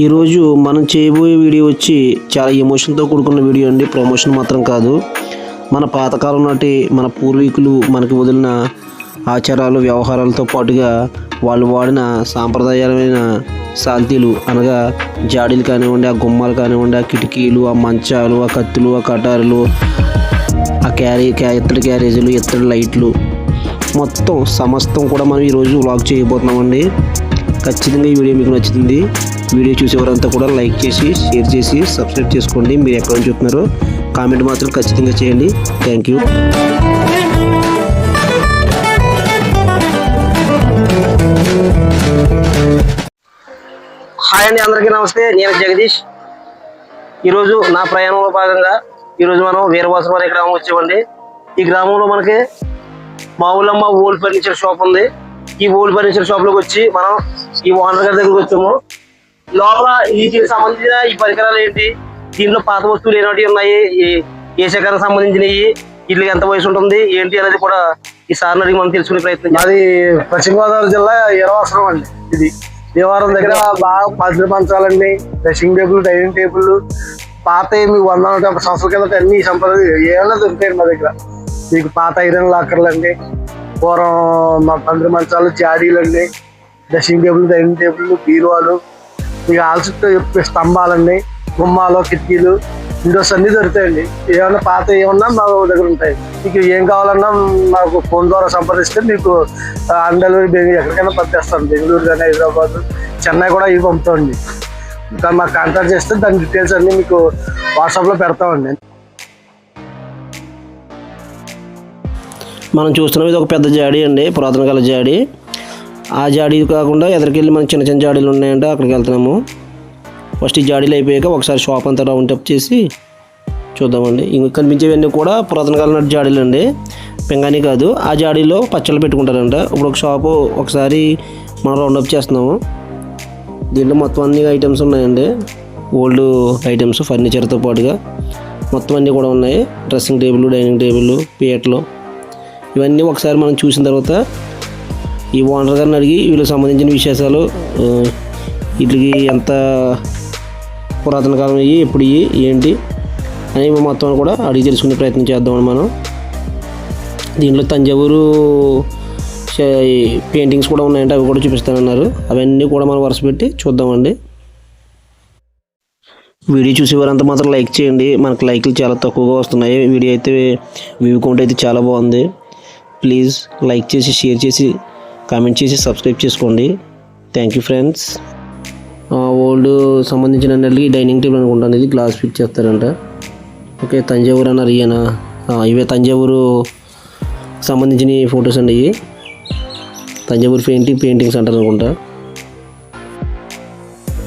ఈరోజు మనం చేయబోయే వీడియో వచ్చి చాలా ఎమోషన్తో కూడుకున్న వీడియో అండి. ప్రమోషన్ మాత్రం కాదు. మన పాతకాలం నాటి మన పూర్వీకులు మనకి వదిలిన ఆచారాలు వ్యవహారాలతో పాటుగా వాళ్ళు వాడిన సాంప్రదాయమైన సాల్తీలు అనగా జాడీలు కానివ్వండి, ఆ గుమ్మాలు కానివ్వండి, ఆ కిటికీలు, ఆ మంచాలు, ఆ కత్తులు, ఆ కటారులు, ఆ ఇత్తడి క్యారేజీలు, ఇత్తడి లైట్లు మొత్తం సమస్తం కూడా మనం ఈరోజు వ్లాగ్ చేయబోతున్నామండి. ఖచ్చితంగా ఈ వీడియో మీకు నచ్చుతుంది. వీడియో చూసేవారంతా కూడా లైక్ చేసి, షేర్ చేసి, సబ్స్క్రైబ్ చేసుకోండి. మీరు ఎక్కడ నుంచి చూస్తున్నారో కామెంట్ మాత్రం ఖచ్చితంగా చేయండి. Thank you. హాయ్ అండి, అందరికీ నమస్తే. నేను జగదీష్. ఈరోజు నా ప్రయాణంలో భాగంగా ఈరోజు మనం వీరవాసం అనే గ్రామం వచ్చామండి. ఈ గ్రామంలో మనకి మామూలమ్మ ఓల్డ్ ఫర్నిచర్ షాప్ ఉంది. ఈ ఓల్డ్ ఫర్నిచర్ షాప్ లోకి వచ్చి మనం ఈ ఓనర్ గారి దగ్గరకు వచ్చాము. లోపల వీటికి సంబంధించిన ఈ పరికరాలు ఏంటి, దీంట్లో పాత వస్తువులు ఏమిటి ఉన్నాయి, ఏ శకానికి సంబంధించినవి, వీటికి ఎంత వయసు ఉంటుంది ఏంటి అనేది కూడా ఈ సార్ని అడిగి మనం తెలుసుకునే ప్రయత్నం. అది పశ్చిమ గోదావరి జిల్లా వీరవాసం అండి. ఇది దేవారం దగ్గర బాగా పది మంచాలండి, డ్రెస్సింగ్ టేబుల్, డైనింగ్ టేబుల్ పాత మీకు 150 సంవత్సరాల కింద అన్ని సంపద ఏమన్నా దొరుకుతాయండి మా దగ్గర. మీకు పాత ఐరన్ లాకర్లు అండి, పూర్వం మా 10 మంచాలు, జాడీలు అండి, డ్రెస్సింగ్ టేబుల్, డైనింగ్ టేబుల్, బీరువాలు, మీకు ఆల్చుట్టు స్తంభాలండి, గుమ్మాలు, కిటికీలు, విండోస్ అన్ని దొరుకుతాయండి. ఏమన్నా పాత ఏమన్నా మా దగ్గర ఉంటాయి. మీకు ఏం కావాలన్నా మాకు ఫోన్ ద్వారా సంప్రదిస్తే మీకు ఆన్ డెలివరీ ఎక్కడికైనా పంపిస్తాం. బెంగళూరు కానీ, హైదరాబాద్, చెన్నై కూడా ఇవి పంపుతామండి. ఇంకా మాకు కాంటాక్ట్ చేస్తే దాని డీటెయిల్స్ అన్ని మీకు వాట్సాప్లో పెడతామండి. మనం చూస్తున్నాం ఇది ఒక పెద్ద జాడీ అండి, పురాతన కాల జాడీ. ఆ జాడీ కాకుండా ఎదురుకెళ్ళి మనకి చిన్న చిన్న జాడీలు ఉన్నాయంటే అక్కడికి వెళ్తున్నాము. ఫస్ట్ ఈ జాడీలు అయిపోయాక ఒకసారి షాప్ అంతా రౌండ్ అప్ చేసి చూద్దామండి. ఇంక కనిపించేవన్నీ కూడా పురాతన కాలం నాటి జాడీలు అండి, పింగాణి కాదు. ఆ జాడీలో పచ్చళ్ళు పెట్టుకుంటారంట. ఇప్పుడు ఒక షాపు ఒకసారి మనం రౌండ్ అప్ చేస్తున్నాము. దీంట్లో మొత్తం అన్ని ఐటమ్స్ ఉన్నాయండి, ఓల్డ్ ఐటమ్స్ ఫర్నిచర్తో పాటుగా మొత్తం అన్నీ కూడా ఉన్నాయి. డ్రెస్సింగ్ టేబుల్, డైనింగ్ టేబుల్, పీటలు, ఇవన్నీ ఒకసారి మనం చూసిన తర్వాత ఈ ఓనర్ గారిని అడిగి వీళ్ళకి సంబంధించిన విశేషాలు, వీటికి ఎంత పురాతన కాలం అయ్యి, ఎప్పుడు ఏంటి అని మొత్తం కూడా అడిగి తెలుసుకునే ప్రయత్నం చేద్దామని మనం. దీంట్లో తంజావూరు పెయింటింగ్స్ కూడా ఉన్నాయంటే అవి కూడా చూపిస్తానన్నారు. అవన్నీ కూడా మనం వరుస పెట్టి చూద్దామండి. వీడియో చూసేవారంతా మాత్రం లైక్ చేయండి. మనకు లైక్లు చాలా తక్కువగా వస్తున్నాయి. వీడియో అయితే వ్యూ కౌంట్ అయితే చాలా బాగుంది. ప్లీజ్ లైక్ చేసి, షేర్ చేసి, కామెంట్ చేసి, సబ్స్క్రైబ్ చేసుకోండి. Thank you friends. ఓల్డ్ సంబంధించిన అన్నిటికీ డైనింగ్ టేబుల్ అనుకుంటాను. ఇది గ్లాస్ ఫిట్ చేస్తారంట. ఓకే, తంజావూరు అన్నారు ఈయన. ఇవే తంజావూరు సంబంధించిన ఫొటోస్ అండి. ఇవి తంజావూరు పెయింటింగ్స్ అంటారు అనుకుంటా.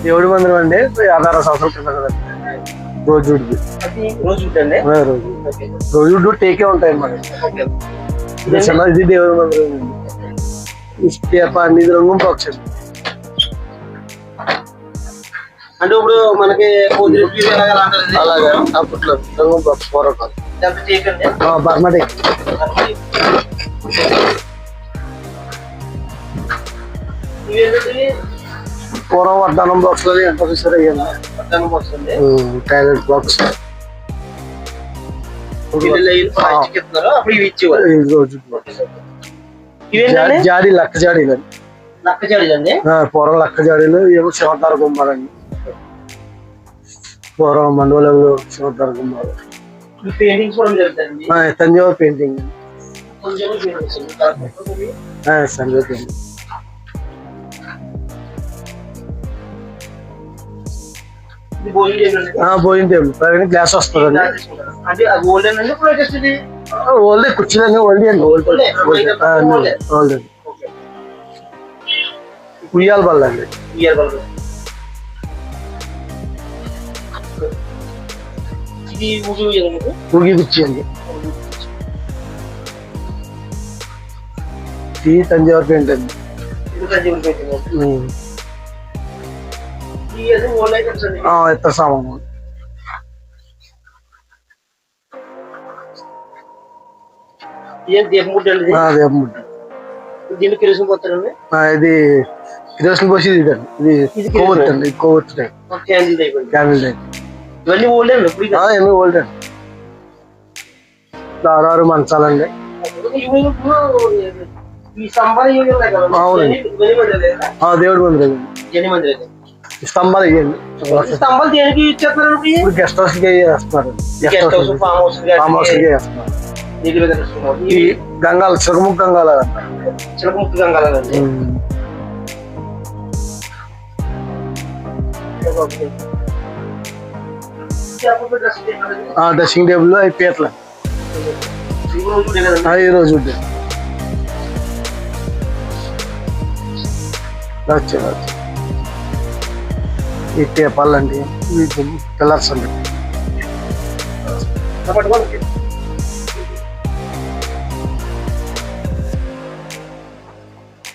దేవుడి మందిరం అండి, 50 సంవత్సరాల కింద రోజుడ్ది. రోజుడ్డు టేకే ఉంటాయి మరి. ఇది దేవుడి మందిరం అండి. అన్ని రంగు బాక్స్ అండి. అంటే ఇప్పుడు మనకి అలాగే అప్పట్లో రంగు బాక్స్ పూర్వకాలం బర్మా టేక్. పూర్వం వడ్డానం బాక్స్ లో ఎంత చూసారు అయ్యండి. టాయిలెట్ బాక్స్, జాడీ, లక్క జాడీలు అండి. పూర్వం లక్క జాడీలు, ఏమో శివతార గుమ్మాలండి. పూర్వం మండలంలో శివతార గుమ్మాలు, తంజావూరు పెయింటింగ్, తంజావూరు పెయింటింగ్. భోజనం టేబుల్ పైన గ్లాస్ వస్తుందండి. ఓల్డ్ కుర్చీలన్నీ ఓల్డ్ అండి. ఓల్డ్ ఉయ్యాల బల్ల అండి. ముగి కుర్చీ అండి. ఇది తంజావూరు పెయింట్ అండి. ఇతర సామాను దీనికి కిరోసిన్ పోతారండి. ఇది కిరోసిన్ పోసి ఇదండి, ఇది కొవ్వొత్తి అండి, ఇది కొవ్వొత్తి టైప్ క్యాండిల్ టైప్ అండి. Candle type. ఇవన్నీ ఓల్డ్ అండి ఇప్పుడు ఇది. ఎన్ని ఓల్డ్ అండి. 6 మంచాలండి. ఈ స్తంభాలు ఇవి ఉన్నాయి కదా, అవునండి. ఇవన్నీ మందిరాలేనా? దేవుడి మందిరం. ఎన్ని మందిరాలు? స్తంభాలు ఇవ్వండి. ఈ స్తంభాలు దేనికి యూజ్ చేస్తున్నారు ఇప్పుడు? ఇప్పుడు గెస్ట్ హౌస్ కి వేస్తున్నారు, guest house, farm house, farm house కి వేస్తున్నారు. ఈ గంగాలు, చిలకముఖ గంగాలు అంటారు. చిలకముఖ గంగాలండి. డ్రెస్సింగ్ టేబుల్ అవి పీటలు ఈ రోజు ఉంటాయి. ఈ టేపాలు అండి, పిల్లర్స్ అండి.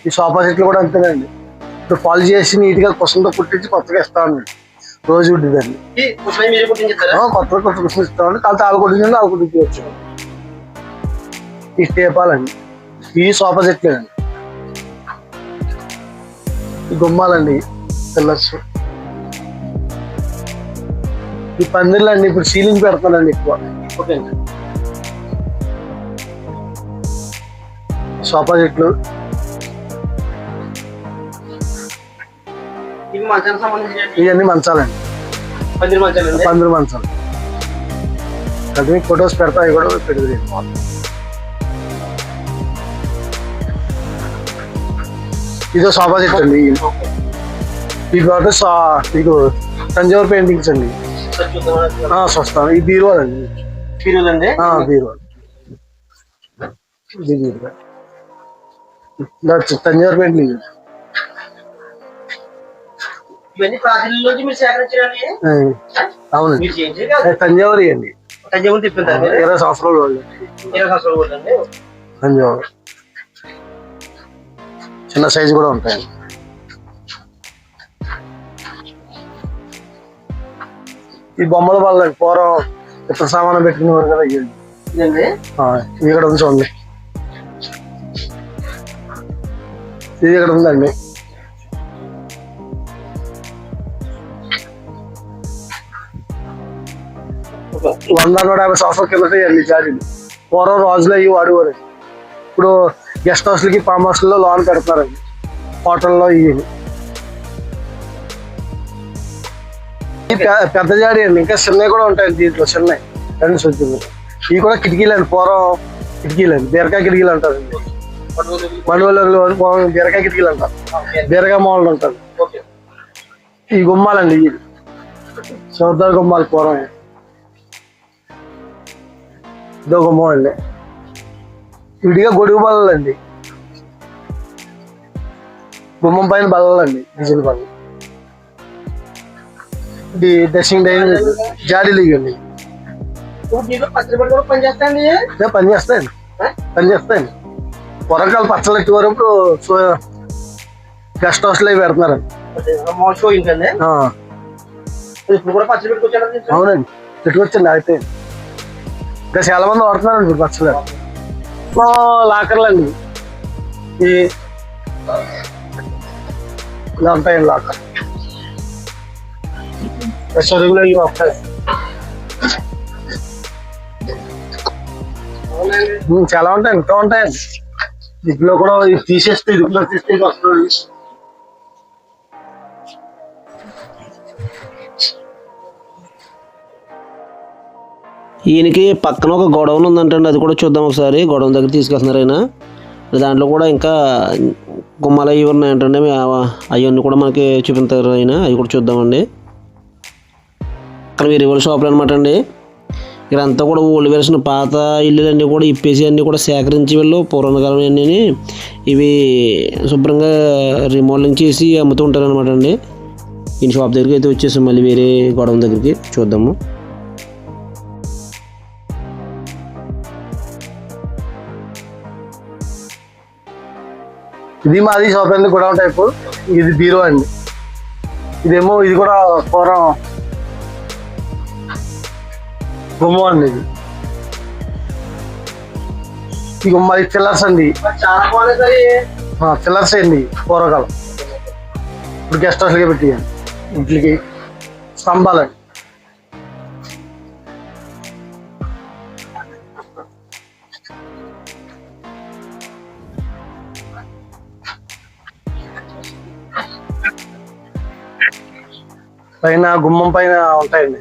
ఈ సోఫా సెట్లు కూడా అంతేనండి. ఇప్పుడు పాలిష్ చేసి నీట్ గా కుసంతో కుట్టించి కొత్తగా ఇస్తామండి. రోజు ఉంటుందండి, కొత్త కుషన్ ఇస్తామండి. కాదు ఆలు కుట్టించండి, ఆలు కుట్టించవచ్చు. ఈ టేపాలండి, ఈ సోఫా సెట్లేనండి. ఈ గుమ్మాలండి, పిల్లర్స్. ఈ పందిర్లు అండి, ఇప్పుడు సీలింగ్ పెడతానండి ఎక్కువ. సోఫా సెట్లు, ఇవన్నీ మంచాలండి, పందిరి మంచాలు. పందిరి మంచాలు. అది మీకు ఫొటోస్ పెడతా, అవి కూడా పెడుతుంది. ఇదో సోఫా సెట్ అండి. మీకు తంజావూరు పెయింటింగ్స్ అండి, స్వస్థం. ఈ బీరువాలు అండి, బీరువాలండి. బీరువాలు, ఇది బీరువా. తంజావూరు పెయింటింగ్. ఇవన్నీ ప్రాచీనంలోంచి మీరు సేకరించడానికి? అవునండి, మీరు చేయించే కాదు, తంజావూరు అండి. తంజావూరు తిప్పింటారు. 20 సంవత్సరాలు వాళ్ళు. 20 సంవత్సరాలు కూడా అండి. తంజావూరు చిన్న సైజు కూడా ఉంటాయండి. ఈ బొమ్మల వల్ల పూర్వం ఇతర సామానం పెట్టుకునేవారు కదా, ఇదండి. ఇది ఇక్కడ ఉంది చూడండి, ఇది ఇక్కడ ఉందండి. ఓకే. 100-150 సంవత్సరాల కిందట అండి జాడీలు. పూర్వం రోజులు అవి వాడేవారు. ఇప్పుడు గెస్ట్ హౌస్లకి, ఫామ్ హౌస్లో లోన్ పెడతారండి, హోటల్లో. ఇవి పెద్ద జాడీ అండి. ఇంకా చిన్నవి కూడా ఉంటాయండి దీంట్లో, చిన్నవి రెండు సొచ్చింది. ఇవి కూడా కిటికీలు అండి, పూర్వం కిటికీలు అండి, బీరకాయ కిటికీలు అంటారండి. మండవల్లి బీరకాయ కిటికీలు అంటారు, బీరకాయ మామూలు అంటారు. ఈ గుమ్మాలండి, ఇవి సౌదార్ గుమ్మాలు పూర్వం. ఇదో గుమ్మం అండి, విడిగా గొడుగు బల్లలు అండి. గుమ్మం పైన బల్లలు అండి, డీజిల్ బల్లలు. ఇది డ్రెస్సింగ్ టైం జాడీలు ఇవ్వండి. పనిచేస్తాయండి, పనిచేస్తాయండి. వరకాలు పచ్చళ్ళు ఎట్టి వరకు గెస్ట్ హౌస్ లో పెడుతున్నారండి. అవునండి, పెట్టుకొచ్చండి. అయితే ఇంకా చాలా మంది వాడుతున్నారండి ఇప్పుడు పచ్చళ్ళు. లాకర్లు అండి, ఇలా ఉంటాయండి లాకర్. సరుగులు అవి వస్తాయి, చాలా ఉంటాయి, ఇంకా ఉంటాయండి. ఇదిలో కూడా తీసేస్తే, ఇదిలో తీస్తే వస్తుంది. ఈయనకి పక్కన ఒక గొడవన్ ఉందంటండి, అది కూడా చూద్దాం ఒకసారి. గొడవన్ దగ్గర తీసుకెళ్తున్నారు ఆయన. దాంట్లో కూడా ఇంకా గుమ్మాలు అవి ఉన్నాయంటండి, అవన్నీ కూడా మనకి చూపిస్తారు ఆయన. అవి కూడా చూద్దామండి. అక్కడ వేరే షాపులు అనమాట అండి. ఇక్కడంతా కూడా ఓల్డ్ వెర్షన్ పాత ఇల్లులన్నీ కూడా ఇప్పేసి అన్నీ కూడా సేకరించి వీళ్ళు పూర్వకాలం అన్నీ ఇవి శుభ్రంగా రిమోడలింగ్ చేసి అమ్ముతూ ఉంటారు అనమాట అండి. ఈ షాప్ దగ్గరికి అయితే వచ్చేసాం, మళ్ళీ వేరే గొడవ దగ్గరికి చూద్దాము. ఇది మాది షాప్ అండి, గొడవ టైపు. ఇది బీరో అండి. ఇదేమో ఇది కూడా పూర్వం గుమ్మం అండి. ఈ గుమ్మ చిల్లర్స్ అండి, చిల్లర్స్ అండి పూర్వకాలం. ఇప్పుడు గెస్ట్ హౌస్గా పెట్టియాలి. ఇంటికి స్తంభాలండి. పైన గుమ్మం పైన ఉంటాయండి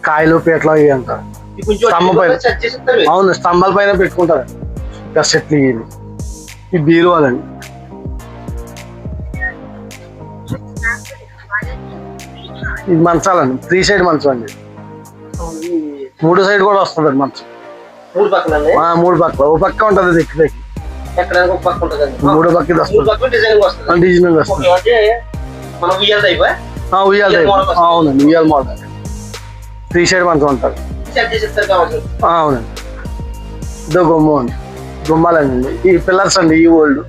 కాయలు పీటలు ఇవి అంటారు. ఇది కొంచెం స్తంభం పైన సెట్ చేసి ఇస్తారు మీరు. అవును స్తంభాల పైన పెట్టుకుంటారు చెట్లు. ఇవి ఈ బీరువాలండి. ఇది మంచాలండి. 3 సైడ్ మంచం అండి. 3 సైడ్ కూడా వస్తుందండి మంచం. 3 పక్కలండి. 3 పక్కల ఓ పక్క ఉంటుంది దిక్కు దిక్కు. ఎక్కడానికి ఒక పక్క ఉంటుందండి. 3 పక్క ఇది 3 వస్తుంది. పక్కలు డిజైన్ వస్తుంది. డిజైనింగ్ వస్తుంది. ఓకే, అంటే మనం ఉయ్యాల టైప్ ఉయ్యాల టైప్. అవునండి ఉయ్యాల మోడల్. 3 సైడ్ మంచం ఉంటుంది. సెట్ చేసి ఇస్తారు కావచ్చు. అవునండి. ఇదో గుమ్మం అండి. గుమ్మాలండి. ఈ పిల్లర్స్ అండి ఈ ఓల్డ్.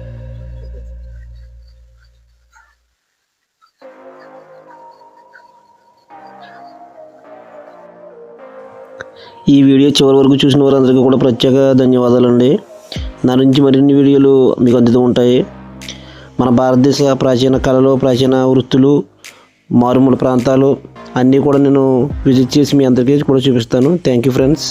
ఈ వీడియో చివరి వరకు చూసిన వారందరికీ కూడా ప్రత్యేక ధన్యవాదాలండి. నా నుంచి మరిన్ని వీడియోలు మీకు అందుతూ ఉంటాయి. మన భారతదేశ ప్రాచీన కళలు, ప్రాచీన వృత్తులు, మారుమూల ప్రాంతాలు అన్నీ కూడా నేను విజిట్ చేసి మీ అందరికీ కూడా చూపిస్తాను. Thank you friends.